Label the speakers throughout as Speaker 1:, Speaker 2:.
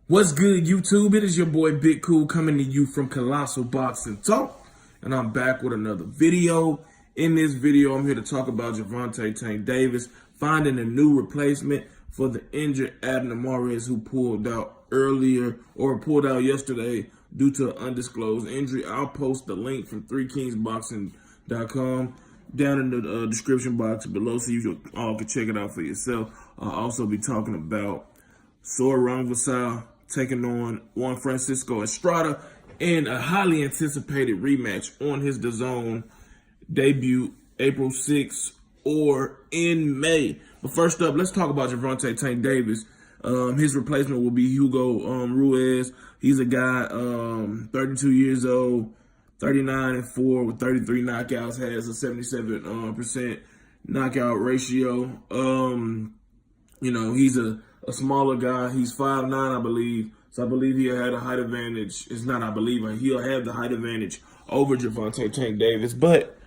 Speaker 1: What's good, YouTube? It is your boy Big Cool coming to you from Colossal Boxing Talk, and I'm back with another video. In this video, I'm here to talk about Gervonta Tank Davis finding a new replacement for the injured Abner Mares, who pulled out yesterday due to an undisclosed injury. I'll post the link from 3kingsboxing.com down in the description box below so you all can check it out for yourself. I'll also be talking about Rungvisai taking on Rungvisai-Estrada in a highly anticipated rematch on his DAZN debut April 6th or in May. But first up, let's talk about Gervonta Tank Davis. His replacement will be Hugo Ruiz. He's a guy, 32 years old, 39-4 with 33 knockouts, has a 77% knockout ratio. He's a smaller guy. He's 5'9", I believe. So I believe he'll have a height advantage. It's not I believe, he'll have the height advantage over Gervonta Tank Davis. But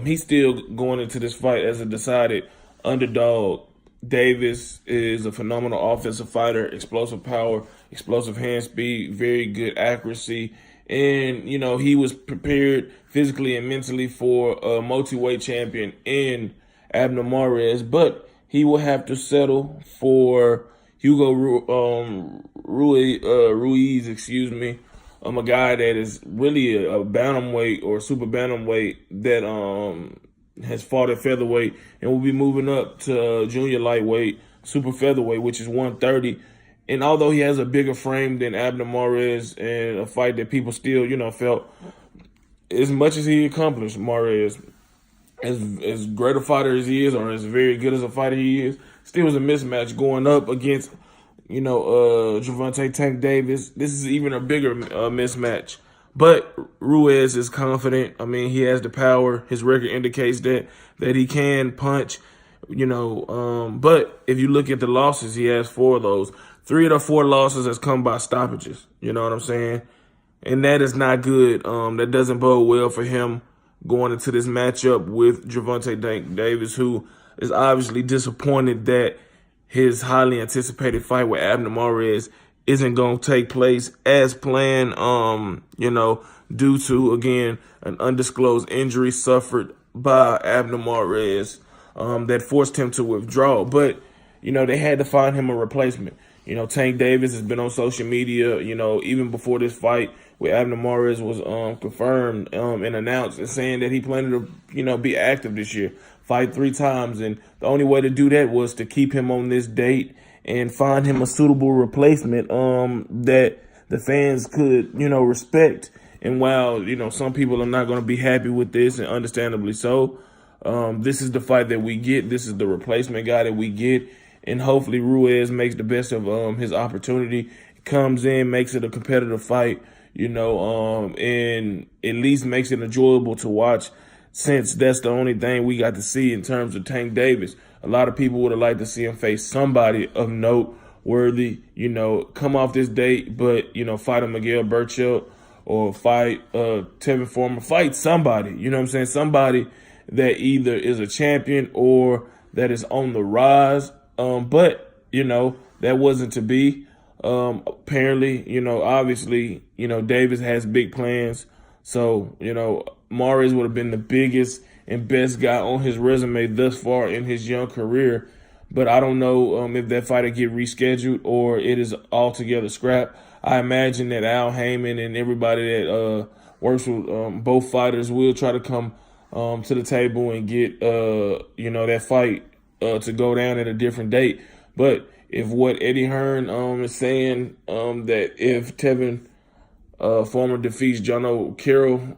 Speaker 1: he's still going into this fight as a decided underdog. Davis is a phenomenal offensive fighter, explosive power, explosive hand speed, very good accuracy. And, he was prepared physically and mentally for a multi-weight champion in Abner Mares. But he will have to settle for Hugo Ruiz, a guy that is really a bantamweight or super bantamweight that has fought at featherweight and will be moving up to junior lightweight, super featherweight, which is 130. And although he has a bigger frame than Abner Mares and a fight that people still, felt as much as he accomplished, Mares, as great a fighter as he is, or as very good as a fighter he is, still was a mismatch going up against, Gervonta Tank Davis. This is even a bigger mismatch. But Ruiz is confident. I mean, he has the power. His record indicates that he can punch, but if you look at the losses, he has 4 of those. 3 of the 4 losses has come by stoppages. You know what I'm saying? And that is not good. That doesn't bode well for him going into this matchup with Gervonta Tank Davis, who is obviously disappointed that his highly anticipated fight with Abner Mares isn't going to take place as planned, due to, again, an undisclosed injury suffered by Abner Mares that forced him to withdraw. But, they had to find him a replacement. Tank Davis has been on social media, even before this fight with Abner Mares was confirmed and announced, and saying that he planned to, be active this year, fight 3 times. And the only way to do that was to keep him on this date and find him a suitable replacement that the fans could, respect. And while, some people are not going to be happy with this, and understandably so, this is the fight that we get. This is the replacement guy that we get. And hopefully Ruiz makes the best of his opportunity, comes in, makes it a competitive fight, and at least makes it enjoyable to watch, since that's the only thing we got to see in terms of Tank Davis. A lot of people would have liked to see him face somebody of noteworthy, come off this date, but, fight a Miguel Burchell or fight Tevin Farmer, fight somebody, somebody that either is a champion or that is on the rise. But, that wasn't to be. Apparently, obviously, Davis has big plans. So, Mares would have been the biggest and best guy on his resume thus far in his young career. But I don't know if that fight will get rescheduled or it is altogether scrapped. I imagine that Al Heyman and everybody that works with both fighters will try to come to the table and get, that fight to go down at a different date. But if what Eddie Hearn is saying, that if Tevin Farmer defeats John O'Carroll,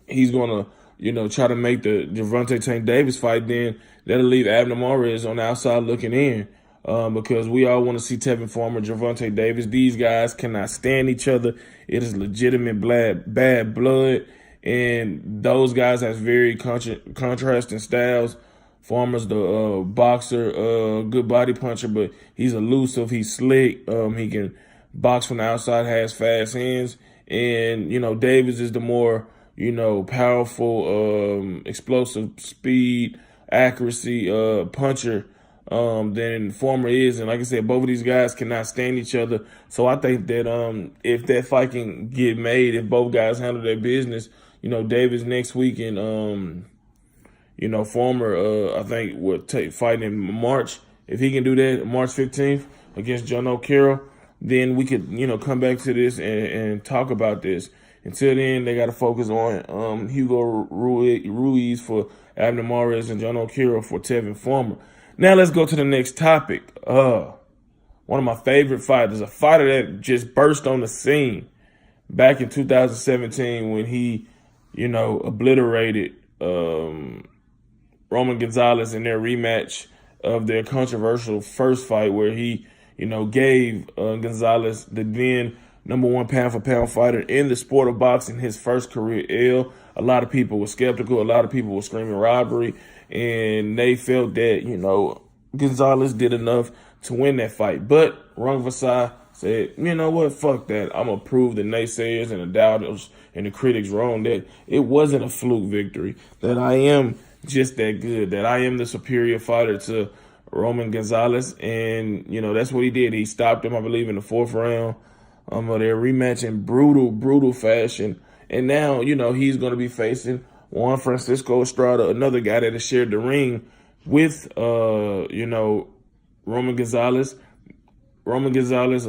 Speaker 1: he's going to, try to make the Gervonta Tank Davis fight, then that'll leave Abner Mares on the outside looking in, because we all want to see Tevin Farmer, Gervonta Davis. These guys cannot stand each other. It is legitimate bad blood, and those guys have very contrasting styles. Farmer's the boxer, good body puncher, but he's elusive. He's slick. He can box from the outside, has fast hands. And, Davis is the more, powerful, explosive speed, accuracy puncher than former is. And like I said, both of these guys cannot stand each other. So I think that if that fight can get made, if both guys handle their business, Davis next week and former I think will take fight in March. If he can do that March 15th against John O'Carroll, then we could come back to this and talk about this. Until then, they got to focus on Hugo Ruiz for Abner Mares and John O'Carroll for Tevin Farmer. Now let's go to the next topic. One of my favorite fighters, a fighter that just burst on the scene back in 2017 when he, obliterated Roman Gonzalez in their rematch of their controversial first fight where he, gave Gonzalez, the then #1 pound-for-pound fighter in the sport of boxing, his first career L. A lot of people were skeptical. A lot of people were screaming robbery. And they felt that, Gonzalez did enough to win that fight. But Rungvisai said, you know what, fuck that. I'm going to prove the naysayers and the doubters and the critics wrong, that it wasn't a fluke victory, that I am just that good, that I am the superior fighter to Roman Gonzalez. And, that's what he did. He stopped him, I believe, in the 4th round. Their rematch in brutal fashion. And now, he's going to be facing Juan Francisco Estrada, another guy that has shared the ring with, Roman Gonzalez. Roman Gonzalez,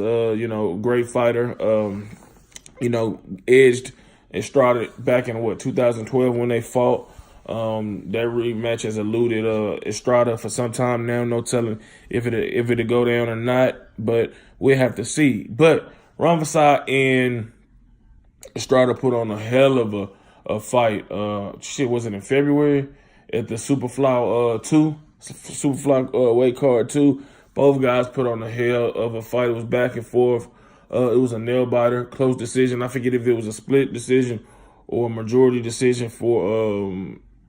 Speaker 1: great fighter, edged Estrada back in, 2012 when they fought. That rematch has eluded Estrada for some time now. No telling if it'll go down or not, but we'll have to see. But Rungvisai and Estrada put on a hell of a fight. Was it in February at the Superfly weight card 2? Both guys put on a hell of a fight. It was back and forth. It was a nail biter, close decision. I forget if it was a split decision or a majority decision for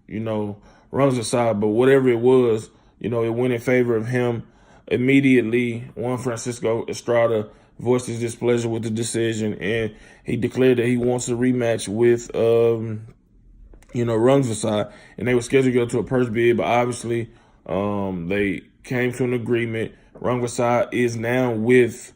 Speaker 1: Rungvisai, but whatever it was, it went in favor of him. Immediately, Juan Francisco Estrada voiced his displeasure with the decision, and he declared that he wants a rematch with, Rungvisai, and they were scheduled to go to a purse bid, but obviously, they came to an agreement. Rungvisai is now with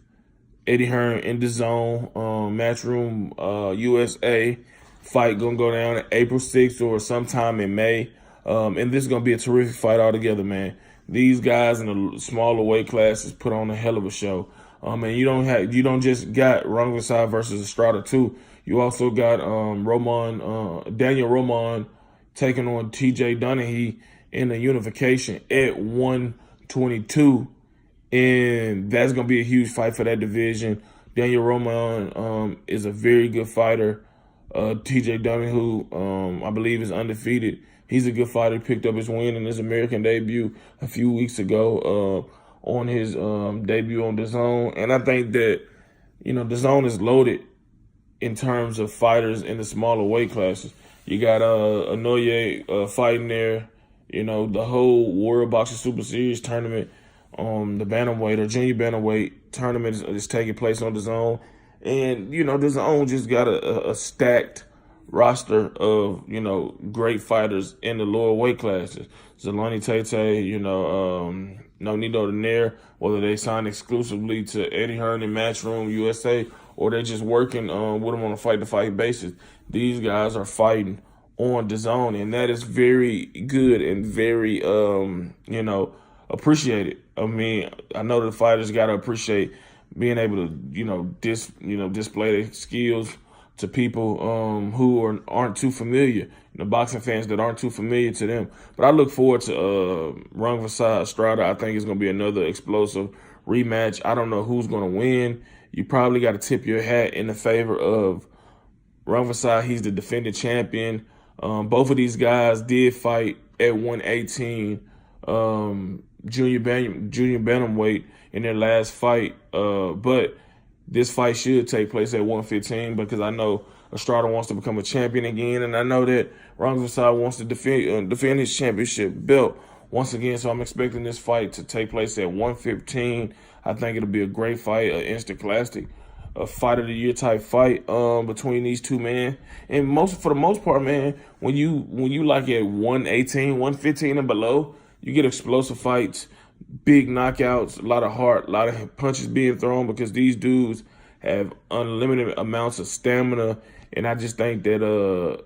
Speaker 1: Eddie Hearn in the zone, Matchroom USA. Fight gonna go down April 6th or sometime in May, and this is gonna be a terrific fight altogether, man. These guys in the smaller weight classes put on a hell of a show. And you don't just got Rungvisai versus Estrada too. You also got Daniel Roman taking on TJ Donaghy in the unification at 122, and that's gonna be a huge fight for that division. Daniel Roman is a very good fighter. TJ Donaghy, I believe, is undefeated. He's a good fighter. He picked up his win in his American debut a few weeks ago on his debut on DAZN. And I think that, DAZN is loaded in terms of fighters in the smaller weight classes. You got Anoye fighting there. The whole World Boxing Super Series tournament, the bantamweight or junior bantamweight tournament is taking place on DAZN. And, DAZN just got a stacked roster of, great fighters in the lower weight classes. Zolani Tete, Nonito Donaire, whether they sign exclusively to Eddie Hearn and Matchroom USA or they're just working with them on a fight-to-fight basis. These guys are fighting on DAZN, and that is very good and very, appreciated. I mean, I know the fighters got to appreciate being able to, display their skills to people who aren't too familiar, boxing fans that aren't too familiar to them. But I look forward to Rungvisai-Estrada. I think it's going to be another explosive rematch. I don't know who's going to win. You probably got to tip your hat in the favor of Rungvisai. He's the defending champion. Both of these guys did fight at 118 junior bantamweight in their last fight, but this fight should take place at 115 because I know Estrada wants to become a champion again, and I know that Rungvisai wants to defend his championship belt once again. So I'm expecting this fight to take place at 115. I think it'll be a great fight, an instant classic, a fight of the year type fight between these two men. And for the most part, man, when you like at 118, 115 and below, you get explosive fights big knockouts, a lot of heart, a lot of punches being thrown because these dudes have unlimited amounts of stamina. And I just think that,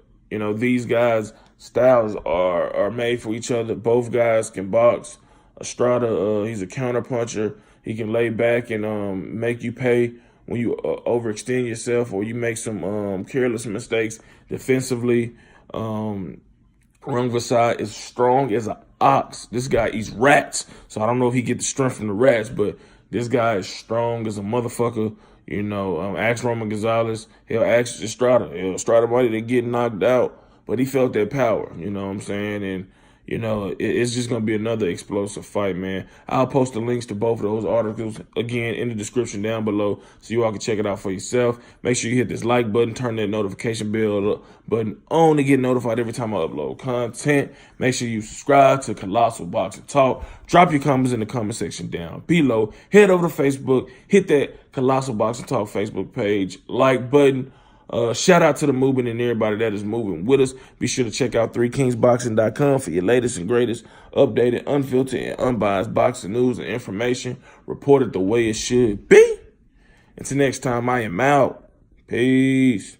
Speaker 1: these guys' styles are made for each other. Both guys can box. Estrada, he's a counter puncher. He can lay back and make you pay when you overextend yourself or you make some careless mistakes defensively. Rungvisai is strong as an ox. This guy eats rats, so I don't know if he get the strength from the rats, but this guy is strong as a motherfucker. Ask Roman Gonzalez. He'll ask Estrada. Estrada might have get knocked out, but he felt that power. You know what I'm saying? And it's just going to be another explosive fight, man. I'll post the links to both of those articles, again, in the description down below so you all can check it out for yourself. Make sure you hit this like button, turn that notification bell button on to get notified every time I upload content. Make sure you subscribe to Colossal Boxing Talk. Drop your comments in the comment section down below. Head over to Facebook. Hit that Colossal Boxing Talk Facebook page. Like button. Shout out to the movement and everybody that is moving with us. Be sure to check out 3kingsboxing.com for your latest and greatest updated, unfiltered, and unbiased boxing news and information reported the way it should be. Until next time, I am out. Peace.